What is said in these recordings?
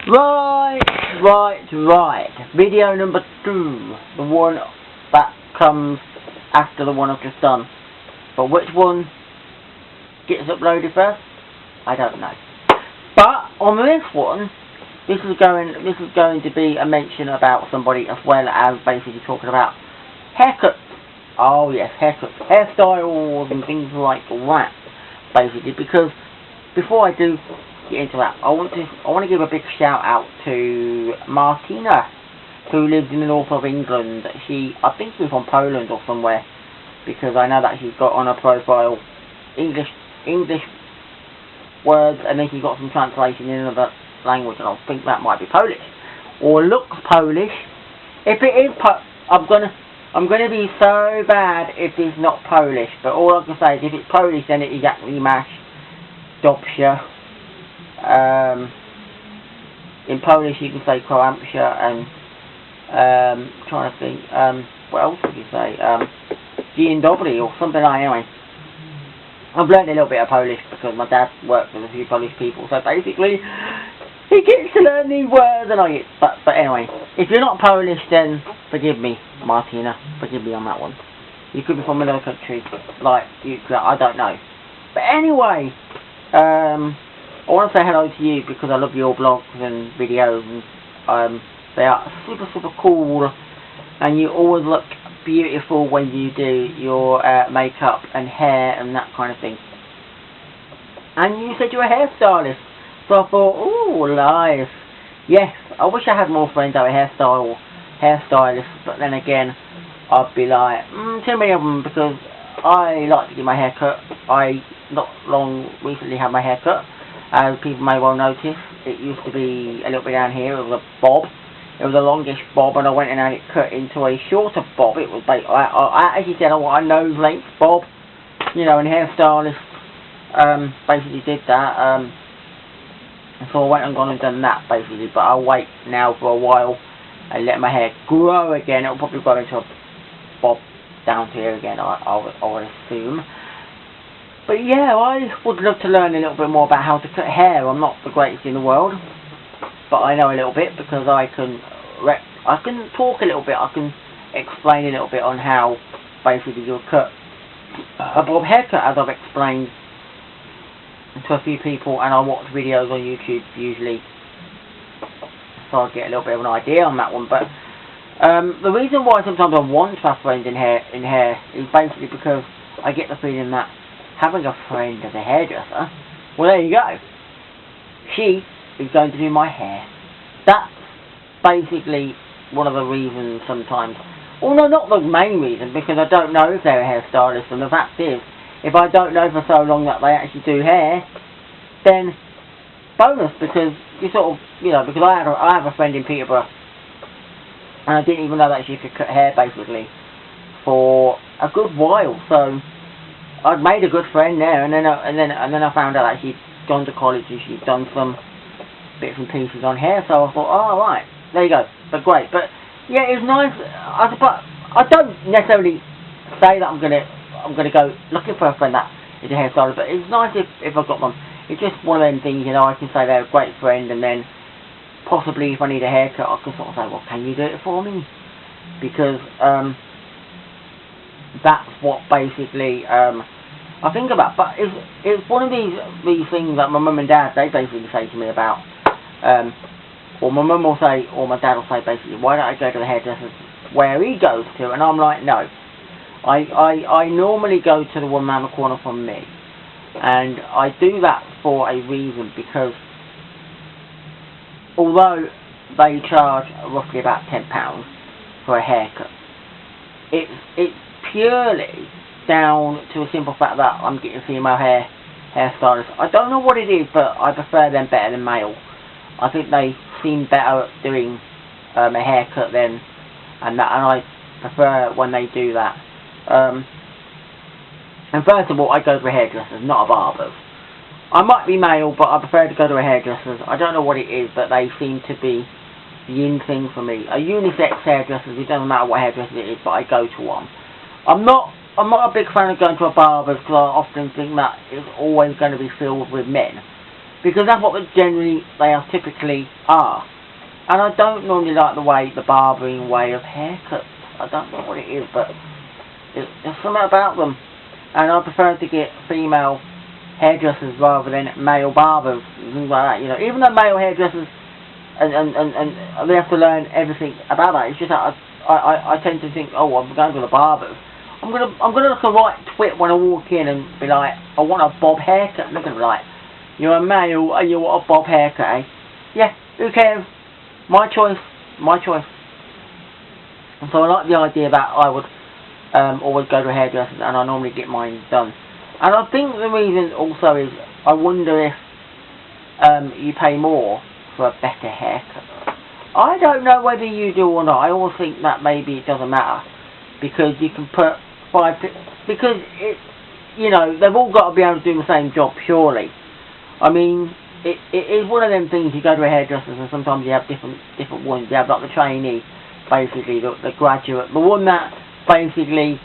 Right. Video number 2. The one that comes after the one I've just done. But which one gets uploaded first? I don't know. But on this one, this is going to be a mention about somebody as well as basically talking about haircuts. Oh yes, haircuts, hairstyles and things like that. Basically, because before I do get into that, I want to give a big shout out to Martina, who lives in the north of England. I think she's from Poland or somewhere, because I know that she's got on her profile English words, and then she's got some translation in another language, and I think that might be Polish or looks Polish. If it is, I'm gonna be so bad if it's not Polish. But all I can say is if it's Polish, then it is actually Mash Dobsha. In Polish you can say Kłamsza, and trying to think, what else would you say? Dzień dobry or something like that. Anyway, I've learned a little bit of Polish because my dad works with a few Polish people, so basically he gets to learn these words and I get. But anyway, if you're not Polish, then forgive me, Martina. Forgive me on that one. You could be from another country, like Ukraine. I don't know. But anyway, I want to say hello to you because I love your blogs and videos, and they are super cool, and you always look beautiful when you do your makeup and hair and that kind of thing. And you said you're a hairstylist, so I thought, ooh, live. Yes, I wish I had more friends that were hairstylists, but then again, I'd be like, too many of them, because I like to get my hair cut. I not long recently had my hair cut, as people may well notice. It used to be a little bit down here. It was a bob. It was a longish bob, and I went in and it cut into a shorter bob. It was like I actually said I want a nose length bob, you know, and hairstylists basically did that. And so I went and gone and done that basically. But I'll wait now for a while and let my hair grow again. It'll probably grow into a bob down to here again, I would assume. But yeah, I would love to learn a little bit more about how to cut hair. I'm not the greatest in the world, but I know a little bit because I can talk a little bit. I can explain a little bit on how basically you'll cut a bob haircut, as I've explained to a few people, and I watch videos on YouTube usually, so I get a little bit of an idea on that one. But the reason why sometimes I want to have friends in hair is basically because I get the feeling that having a friend as a hairdresser, well, there you go. She is going to do my hair. That's basically one of the reasons sometimes. Well, no, not the main reason, because I don't know if they're a hairstylist, and the fact is, if I don't know for so long that they actually do hair, then bonus, because you sort of, you know, because I have a friend in Peterborough, and I didn't even know that she could cut hair basically for a good while. So I'd made a good friend there, and then I found out that she'd gone to college and she'd done some bits and pieces on hair. So I thought, oh right, there you go. But great. But yeah, it's nice. I don't necessarily say that I'm gonna go looking for a friend that is a hairstylist, but it's nice if I've got one. It's just one of them things, you know. I can say they're a great friend, and then possibly if I need a haircut, I can sort of say, well, can you do it for me? Because that's what basically I think about. But it's one of these things that my mum and dad, they basically say to me about, or my mum will say, or my dad will say basically, why don't I go to the hairdresser where he goes to? And I'm like, no, I normally go to the one round the corner from me, and I do that for a reason, because although they charge roughly about £10 for a haircut, it's purely down to a simple fact that I'm getting female hairstylists. I don't know what it is, but I prefer them better than male. I think they seem better at doing a haircut and I prefer when they do that. And first of all, I go to a hairdresser, not a barber's. I might be male, but I prefer to go to a hairdresser. I don't know what it is, but they seem to be the in thing for me. A unisex hairdresser, it doesn't matter what hairdresser it is, but I go to one. I'm not a big fan of going to a barber's, because I often think that it's always going to be filled with men. because that's what generally they are typically are. And I don't normally like the way, the barbering way of haircuts. I don't know what it is, but there's something about them. And I prefer to get female hairdressers rather than male barbers and things like that. You know, even though male hairdressers and they have to learn everything about that. It's just that I tend to think, oh, I'm going to the barbers. I'm gonna look a right twit when I walk in and be like, I want a bob haircut. Look at me like, you're a male and you want a bob haircut, eh? Yeah, who cares? My choice, my choice. And so I like the idea that I would always go to a hairdresser and I normally get mine done. And I think the reason also is, I wonder if you pay more for a better haircut. I don't know whether you do or not. I always think that maybe it doesn't matter, because you can put because it, you know, they've all got to be able to do the same job, surely. I mean, it is one of them things. You go to a hairdresser and sometimes you have different ones. You have like the trainee, basically the graduate, the one that basically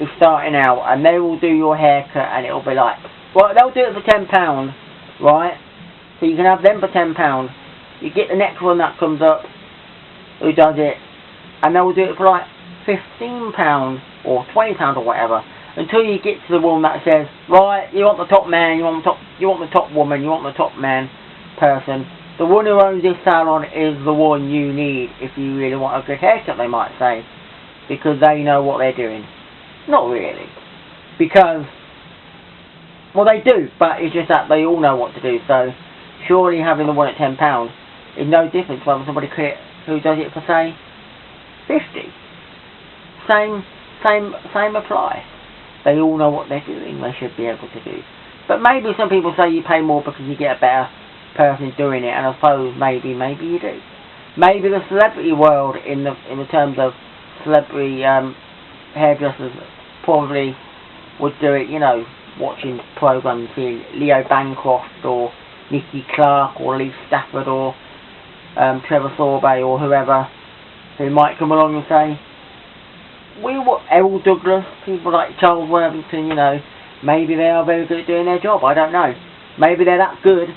is starting out, and they will do your haircut, and it'll be like, well, they'll do it for £10, right? So you can have them for £10. You get the next one that comes up, who does it, and they will do it for like £15 or £20 or whatever, until you get to the one that says, right, you want the top man, you want the top woman, you want the top man person. The one who owns this salon is the one you need if you really want a good haircut, they might say, because they know what they're doing. Not really, because, well, they do, but it's just that they all know what to do. So surely having the one at £10 is no different to having somebody who does it for, say, 50. Same apply. They all know what they're doing. They should be able to do. But maybe some people say you pay more because you get a better person doing it, and I suppose maybe you do. Maybe the celebrity world, in the terms of celebrity hairdressers, probably would do it. You know, watching programs, seeing Leo Bancroft or Nikki Clark or Lee Stafford or Trevor Sorbet or whoever, who might come along and say, Errol Douglas, people like Charles Worthington, you know, maybe they are very good at doing their job. I don't know. Maybe they're that good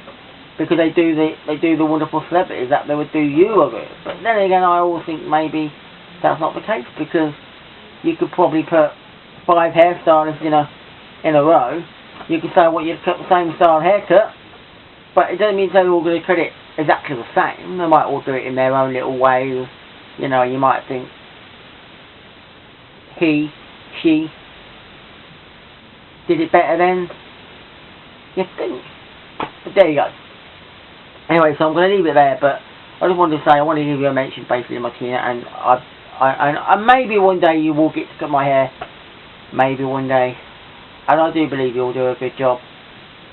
because they do the wonderful celebrities that they would do you a good. But then again, I always think maybe that's not the case, because you could probably put 5 hairstylists in a row. You could say, well, you'd cut the same style haircut, but it doesn't mean they're all going to cut it exactly the same. They might all do it in their own little ways. You know, you might think she did it better than you think. But there you go. Anyway, so I'm going to leave it there, but I just wanted to say, I wanted to give you a mention, basically, Martina, and I maybe one day you will get to cut my hair. Maybe one day. And I do believe you'll do a good job,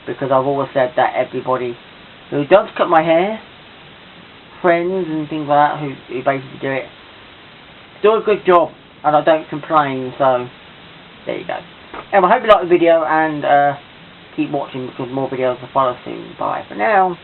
because I've always said that everybody who does cut my hair, friends and things like that, who basically do it, do a good job, and I don't complain. So there you go. Anyway, I hope you liked the video, and keep watching, because more videos will follow soon. Bye for now.